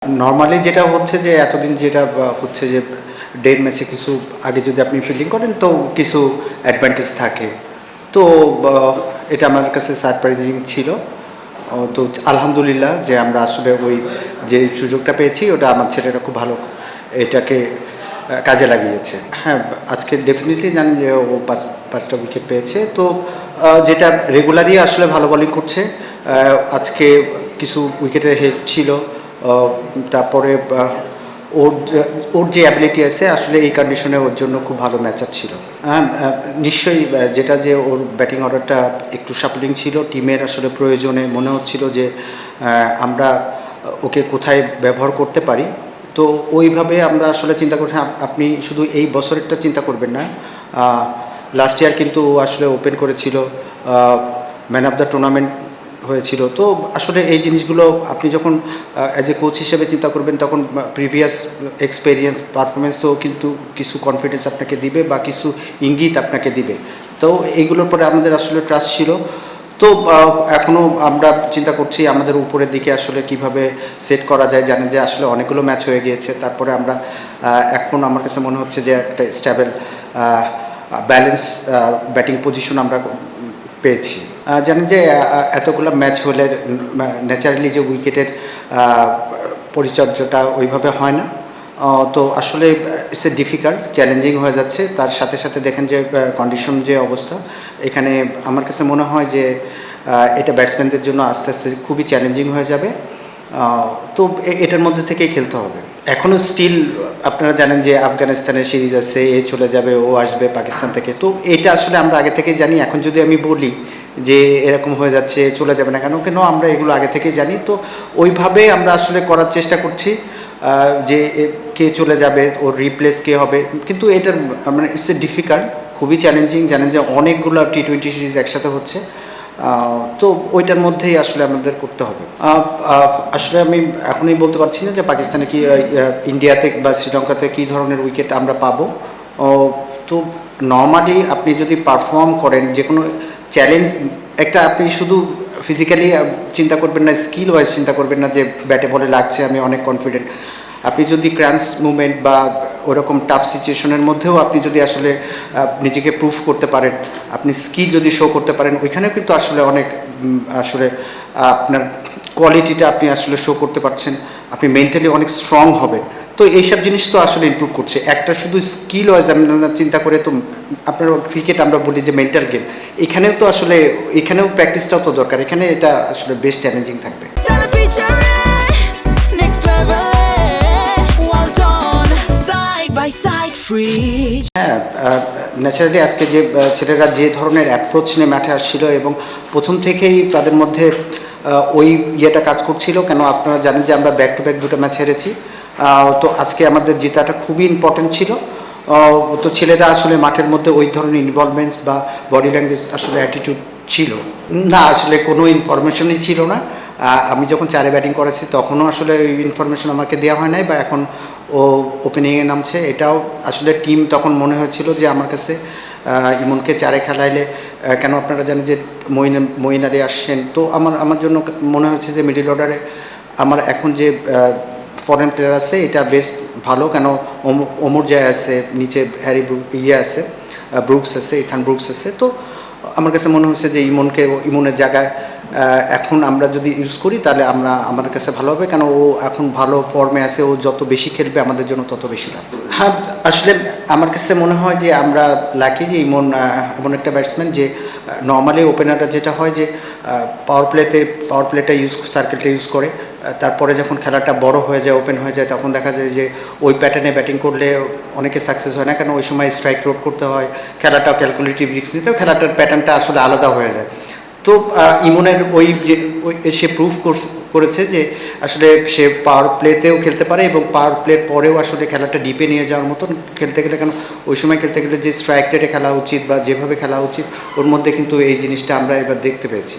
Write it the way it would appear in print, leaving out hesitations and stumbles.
Normally যেটা হচ্ছে যে এতদিন যেটা হচ্ছে যে ডের ম্যাচে কিছু আগে যদি আপনি ফিল্ডিং করেন তো কিছু অ্যাডভান্টেজ থাকে। তো এটা আমার কাছে সারপ্রাইজিং ছিল। তো আলহামদুলিল্লাহ যে আমরা আসলে ওই যে সুযোগটা পেয়েছি ওটা আমার ছেলেরা খুব ভালো এটাকে কাজে লাগিয়েছে। হ্যাঁ, আজকে ডেফিনিটলি জানি যে ও পাঁচটা উইকেট পেয়েছে। তো যেটা রেগুলারই আসলে ভালো বোলিং করছে। আজকে কিছু উইকেটের হেল্প ছিল। তারপরে ওর ওর যে অ্যাবিলিটি আছে আসলে এই কন্ডিশনে ওর জন্য খুব ভালো ম্যাচ আপ ছিল। হ্যাঁ, নিশ্চয়ই যেটা যে ওর ব্যাটিং অর্ডারটা একটু শাফলিং ছিল, টিমের আসলে প্রয়োজনে মনে হচ্ছিল যে আমরা ওকে কোথায় ব্যবহার করতে পারি। তো ওইভাবে আমরা আসলে চিন্তা করছি। আপনি শুধু এই বছরেরটা চিন্তা করবেন না, লাস্ট ইয়ার কিন্তু আসলে ওপেন করেছিল, ম্যান অফ দ্য টুর্নামেন্ট হয়েছিল। তো আসলে এই জিনিসগুলো আপনি যখন অ্যাজ এ কোচ হিসেবে চিন্তা করবেন তখন প্রিভিয়াস এক্সপেরিয়েন্স পারফরমেন্সও কিন্তু কিছু কনফিডেন্স আপনাকে দিবে বা কিছু ইঙ্গিত আপনাকে দিবে। তো এইগুলোর পরে আমাদের আসলে ট্রাস্ট ছিল। তো এখনও আমরা চিন্তা করছি আমাদের উপরের দিকে আসলে কিভাবে সেট করা যায়। জানেন যে আসলে অনেকগুলো ম্যাচ হয়ে গিয়েছে, তারপরে আমরা এখন আমার কাছে মনে হচ্ছে যে একটা স্টেবল ব্যালেন্স ব্যাটিং পজিশন আমরা পেয়েছি। জানেন যে এতগুলো ম্যাচ হলে ন্যাচারালি যে উইকেটের পরিচর্যাটা ওইভাবে হয় না। তো আসলে ইটস এ ডিফিকাল্ট, চ্যালেঞ্জিং হয়ে যাচ্ছে। তার সাথে সাথে দেখেন যে কন্ডিশন যে অবস্থা, এখানে আমার কাছে মনে হয় যে এটা ব্যাটসম্যানদের জন্য আস্তে আস্তে খুবই চ্যালেঞ্জিং হয়ে যাবে। তো এটার মধ্যে থেকেই খেলতে হবে। এখনও স্টিল আপনারা জানেন যে আফগানিস্তানের সিরিজ আছে, এ চলে যাবে, ও আসবে পাকিস্তান থেকে। তো এটা আসলে আমরা আগে থেকেই জানি। এখন যদি আমি বলি যে এরকম হয়ে যাচ্ছে, চলে যাবে না কেন আমরা এগুলো আগে থেকেই জানি। তো ওইভাবে আমরা আসলে করার চেষ্টা করছি যে কে চলে যাবে, ওর রিপ্লেস কে হবে। কিন্তু এটার মানে ইটস এ ডিফিকাল্ট, খুবই চ্যালেঞ্জিং। জানেন যে অনেকগুলো টি-20 সিরিজ একসাথে হচ্ছে। তো ওইটার মধ্যেই আসলে আমাদের করতে হবে। আসলে আমি এখনই বলতে পারছি না যে পাকিস্তানে কি ইন্ডিয়াতে বা শ্রীলঙ্কাতে কী ধরনের উইকেট আমরা পাবো। তো নর্মালি আপনি যদি পারফর্ম করেন যে কোনো চ্যালেঞ্জ, একটা আপনি শুধু ফিজিক্যালি চিন্তা করবেন না, স্কিল ওয়াইজ চিন্তা করবেন না যে ব্যাটে বলে লাগছে আমি অনেক কনফিডেন্ট। আপনি যদি ক্রাঞ্চ মুভমেন্ট বা ওরকম টাফ সিচুয়েশনের মধ্যেও আপনি যদি আসলে নিজেকে প্রুভ করতে পারেন, আপনি স্কিল যদি শো করতে পারেন, ওইখানেও কিন্তু আসলে অনেক আসলে আপনার কোয়ালিটিটা আপনি আসলে শো করতে পারছেন। আপনি মেন্টালি অনেক স্ট্রং হবেন। তো এইসব জিনিস তো আসলে ইমপ্রুভ করছে। একটা শুধু স্কিল ওয়াইজ আমরা চিন্তা করে তো আপনার ক্রিকেট আমরা বলি যে মেন্টাল গেম, এখানেও তো আসলে এখানেও প্র্যাকটিসটাও তো দরকার। এখানে এটা আসলে বেশ চ্যালেঞ্জিং থাকবে। হ্যাঁ, ন্যাচারালি আজকে যে ছেলেরা যে ধরনের অ্যাপ্রোচ নিয়ে মাঠে আসছিল এবং প্রথম থেকেই তাদের মধ্যে ওই ইয়েটা কাজ করছিল। কেন আপনারা জানেন যে আমরা ব্যাক টু ব্যাক দুটো ম্যাচ হেরেছি। তো আজকে আমাদের জেতাটা খুবই ইম্পর্টেন্ট ছিল। তো ছেলেরা আসলে মাঠের মধ্যে ওই ধরনের ইনভলভমেন্টস বা বডি ল্যাঙ্গুয়েজ আসলে অ্যাটিটিউড ছিল না, আসলে কোনো ইনফরমেশনই ছিল না। আমি যখন চারে ব্যাটিং করেছি তখনও আসলে ওই ইনফরমেশন আমাকে দেওয়া হয় নাই, বা এখন ও ওপেনিংয়ে নামছে এটাও আসলে টিম তখন মনে হয়েছিল যে আমার কাছে ইমনকে চারে খেলাইলে, কেন আপনারা জানেন যে মইনারে আসছেন। তো আমার জন্য মনে হচ্ছে যে মিডল অর্ডারে আমার এখন যে ফরেন প্লেয়ার আছে এটা বেশ ভালো। কেন ওমর জায় আছে, নিচে হ্যারি আছে, ব্রুকস আছে, ইথান ব্রুকস আছে। তো আমার কাছে মনে হচ্ছে যে ইমনের জায়গায় এখন আমরা যদি ইউজ করি তাহলে আমার কাছে ভালো হবে। কেন ও এখন ভালো ফর্মে আছে, ও যত বেশি খেলবে আমাদের জন্য তত বেশি লাভ। হ্যাঁ, আসলে আমার কাছে মনে হয় যে আমরা লাকি যে এমন একটা ব্যাটসম্যান যে নর্মালি ওপেনাররা যেটা হয় যে পাওয়ার প্লেটা সার্কেলটা ইউজ করে, তারপরে যখন খেলাটা বড় হয়ে যায়, ওপেন হয়ে যায়, তখন দেখা যায় যে ওই প্যাটার্নে ব্যাটিং করলে অনেকে সাকসেস হয় না। কেন ওই সময় স্ট্রাইক রোড করতে হয়, খেলাটা ক্যালকুলেটিভ রিস্ক নিতে হয়, খেলাটার প্যাটার্নটা আসলে আলাদা হয়ে যায়। তো ইমনের সে প্রুভ করেছে যে আসলে সে পাওয়ার প্লেতেও খেলতে পারে এবং পাওয়ার প্লের পরেও আসলে খেলাটা ডিপে নিয়ে যাওয়ার মতন খেলতে গেলে। কেন ওই সময় খেলতে গেলে যে স্ট্রাইক রেটে খেলা উচিত বা যেভাবে খেলা উচিত, ওর মধ্যে কিন্তু এই জিনিসটা আমরা এবার দেখতে পেয়েছি।